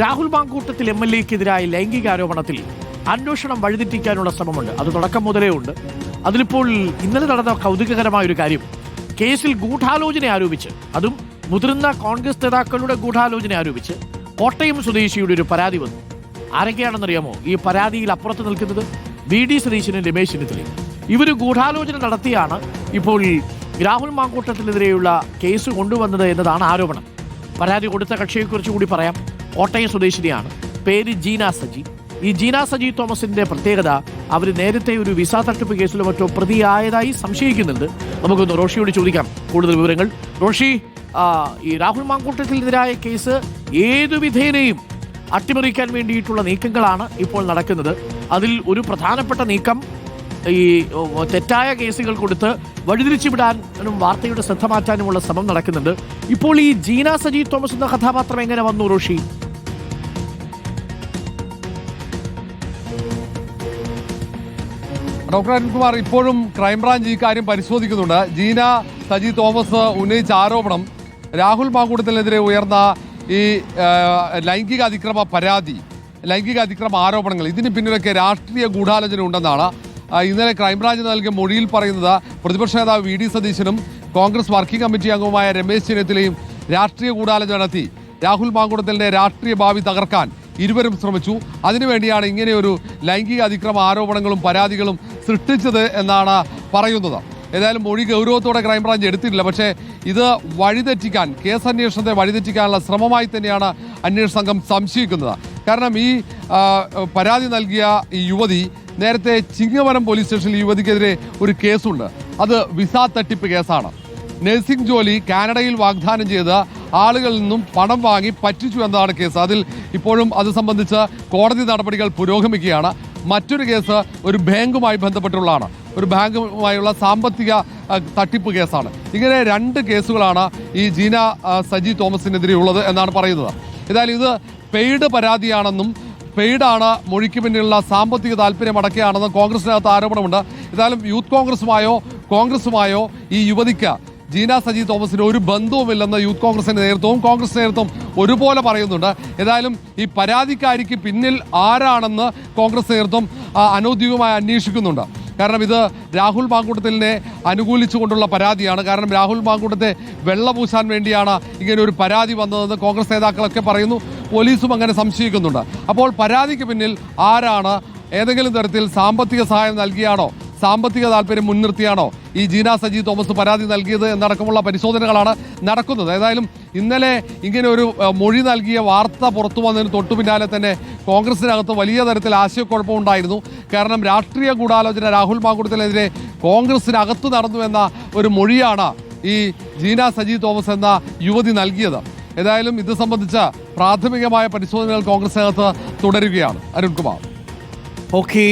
രാഹുൽ മാങ്കൂട്ടത്തിൽ MLA-ക്കെതിരായ ലൈംഗികാരോപണത്തിൽ അന്വേഷണം വഴിതെറ്റിക്കാനുള്ള ശ്രമമുണ്ട്. അത് തുടക്കം മുതലേ ഉണ്ട്. അതിലിപ്പോൾ ഇന്നലെ നടന്ന കൗതുകകരമായ ഒരു കാര്യം, കേസിൽ ഗൂഢാലോചന ആരോപിച്ച്, അതും മുതിർന്ന കോൺഗ്രസ് നേതാക്കളുടെ ഗൂഢാലോചന ആരോപിച്ച് കോട്ടയം സ്വദേശിയുടെ ഒരു പരാതി വന്നു. ആരൊക്കെയാണെന്നറിയാമോ ഈ പരാതിയിൽ അപ്പുറത്ത് നിൽക്കുന്നത്? VD സതീശനും രമേശ് ചെന്നിത്തലയും. ഇവർ ഗൂഢാലോചന നടത്തിയാണ് ഇപ്പോൾ രാഹുൽ മാങ്കൂട്ടത്തിനെതിരെയുള്ള കേസ് കൊണ്ടുവന്നത് എന്നതാണ് ആരോപണം. പരാതി കൊടുത്ത കക്ഷിയെക്കുറിച്ച് കൂടി പറയാം. കോട്ടയം സ്വദേശിനിയാണ്, പേര് ജീന സജി. ഈ ജീന സജി തോമസിന്റെ പ്രത്യേകത, അവർ നേരത്തെ ഒരു വിസ തട്ടിപ്പ് കേസിലോ മറ്റോ പ്രതിയായതായി സംശയിക്കുന്നുണ്ട്. നമുക്കൊന്ന് റോഷിയോട് ചോദിക്കാം കൂടുതൽ വിവരങ്ങൾ. റോഷി, ഈ രാഹുൽ മാങ്കൂട്ടത്തിനെതിരായ കേസ് ഏതു വിധേനയും അട്ടിമറിക്കാൻ വേണ്ടിയിട്ടുള്ള നീക്കങ്ങളാണ് ഇപ്പോൾ നടക്കുന്നത്. അതിൽ ഒരു പ്രധാനപ്പെട്ട നീക്കം ഈ തെറ്റായ കേസുകൾ കൊടുത്ത് വഴിതിരിച്ചു വിടാനും വാർത്തയുടെ ശ്രദ്ധ മാറ്റാനുമുള്ള ശ്രമം നടക്കുന്നുണ്ട്. ഇപ്പോൾ ഈ ജീന സജി തോമസ് എന്ന കഥാപാത്രം എങ്ങനെ വന്നു റോഷി? ഡോക്ടർ അരുൺകുമാർ, ഇപ്പോഴും ക്രൈംബ്രാഞ്ച് ഈ കാര്യം പരിശോധിക്കുന്നുണ്ട്. ജീന സജി തോമസ് ഉന്നയിച്ച ആരോപണം, രാഹുൽ മാങ്കൂട്ടത്തിനെതിരെ ഉയർന്ന ഈ ലൈംഗിക അതിക്രമ ആരോപണങ്ങൾ, ഇതിന് പിന്നിലൊക്കെ രാഷ്ട്രീയ ഗൂഢാലോചന ഉണ്ടെന്നാണ് ഇന്നലെ ക്രൈംബ്രാഞ്ച് നൽകിയ മൊഴിയിൽ പറയുന്നത്. പ്രതിപക്ഷ നേതാവ് VD സതീശനും കോൺഗ്രസ് വർക്കിംഗ് കമ്മിറ്റി അംഗവുമായ രമേശ് ചെന്നിത്തലയും രാഷ്ട്രീയ ഗൂഢാലോചന നടത്തി രാഹുൽ മാങ്കൂട്ടത്തിൻ്റെ രാഷ്ട്രീയ ഭാവി തകർക്കാൻ ഇരുവരും ശ്രമിച്ചു. അതിനുവേണ്ടിയാണ് ഇങ്ങനെയൊരു ലൈംഗിക അതിക്രമ ആരോപണങ്ങളും പരാതികളും സൃഷ്ടിച്ചത് എന്നാണ് പറയുന്നത്. ഏതായാലും മൊഴി ഗൗരവത്തോടെ ക്രൈംബ്രാഞ്ച് എടുത്തിട്ടില്ല. പക്ഷേ ഇത് വഴിതെറ്റിക്കാൻ, കേസ് അന്വേഷണത്തെ വഴിതെറ്റിക്കാനുള്ള ശ്രമമായി തന്നെയാണ് അന്വേഷണ സംഘം സംശയിക്കുന്നത്. കാരണം ഈ പരാതി നൽകിയ ഈ യുവതി നേരത്തെ ചിങ്ങവനം പോലീസ് സ്റ്റേഷനിൽ യുവതിക്കെതിരെ ഒരു കേസുണ്ട്. അത് വിസ തട്ടിപ്പ് കേസാണ്. നഴ്സിംഗ് ജോലി കാനഡയിൽ വാഗ്ദാനം ചെയ്ത് ആളുകളിൽ നിന്നും പണം വാങ്ങി പറ്റിച്ചു എന്നതാണ് കേസ്. അതിൽ ഇപ്പോഴും അത് സംബന്ധിച്ച് കോടതി നടപടികൾ പുരോഗമിക്കുകയാണ്. മറ്റൊരു കേസ് ഒരു ബാങ്കുമായി ബന്ധപ്പെട്ടുള്ളതാണ്. ഒരു ബാങ്കുമായുള്ള സാമ്പത്തിക തട്ടിപ്പ് കേസാണ്. ഇങ്ങനെ 2 കേസുകളാണ് ഈ ജീന സജി തോമസിനെതിരെ ഉള്ളത് എന്നാണ് പറയുന്നത്. ഏതായാലും ഇത് പെയ്ഡ് പരാതിയാണെന്നും പെയ്ഡാണ്, മൊഴിക്ക് പിന്നിലുള്ള സാമ്പത്തിക താല്പര്യം അടക്കുകയാണെന്നും കോൺഗ്രസിനകത്ത് ആരോപണമുണ്ട്. ഏതായാലും യൂത്ത് കോൺഗ്രസുമായോ ഈ യുവതിക്ക് ജീന സജി തോമസിന് ഒരു ബന്ധവുമില്ലെന്ന് യൂത്ത് കോൺഗ്രസിന്റെ നേതൃത്വവും കോൺഗ്രസ് നേതൃത്വം ഒരുപോലെ പറയുന്നുണ്ട്. ഏതായാലും ഈ പരാതിക്കാരിക്ക് പിന്നിൽ ആരാണെന്ന് കോൺഗ്രസ് നേതൃത്വം അനൗദ്യോഗികമായി അന്വേഷിക്കുന്നുണ്ട്. കാരണം ഇത് രാഹുൽ മാങ്കൂട്ടത്തിനെ അനുകൂലിച്ചുകൊണ്ടുള്ള പരാതിയാണ്. കാരണം രാഹുൽ മാങ്കൂട്ടത്തെ വെള്ളപൂശാൻ വേണ്ടിയാണ് ഇങ്ങനെ ഒരു പരാതി വന്നതെന്ന് കോൺഗ്രസ് നേതാക്കളൊക്കെ പറയുന്നു. പോലീസും അങ്ങനെ സംശയിക്കുന്നുണ്ട്. അപ്പോൾ പരാതിക്ക് പിന്നിൽ ആരാണ്? ഏതെങ്കിലും തരത്തിൽ സാമ്പത്തിക സഹായം നൽകിയാണോ, സാമ്പത്തിക താല്പര്യം മുൻനിർത്തിയാണോ ഈ ജീന സജി തോമസ് പരാതി നൽകിയത് എന്നടക്കമുള്ള പരിശോധനകളാണ് നടക്കുന്നത്. ഏതായാലും ഇന്നലെ ഇങ്ങനെ ഒരു മൊഴി നൽകിയ വാർത്ത പുറത്തു വന്നതിന് തൊട്ടു പിന്നാലെ തന്നെ കോൺഗ്രസിനകത്ത് വലിയ തരത്തിൽ ആശയക്കുഴപ്പമുണ്ടായിരുന്നു. കാരണം രാഷ്ട്രീയ ഗൂഢാലോചന രാഹുൽ മാങ്കൂട്ടത്തിനെതിരെ കോൺഗ്രസിനകത്ത് നടന്നു എന്ന ഒരു മൊഴിയാണ് ഈ ജീന സജി തോമസ് എന്ന യുവതി നൽകിയത്. ഏതായാലും ഇത് സംബന്ധിച്ച പ്രാഥമികമായ പരിശോധനകൾ കോൺഗ്രസിനകത്ത് തുടരുകയാണ്. അരുൺകുമാർ. ഓക്കെ.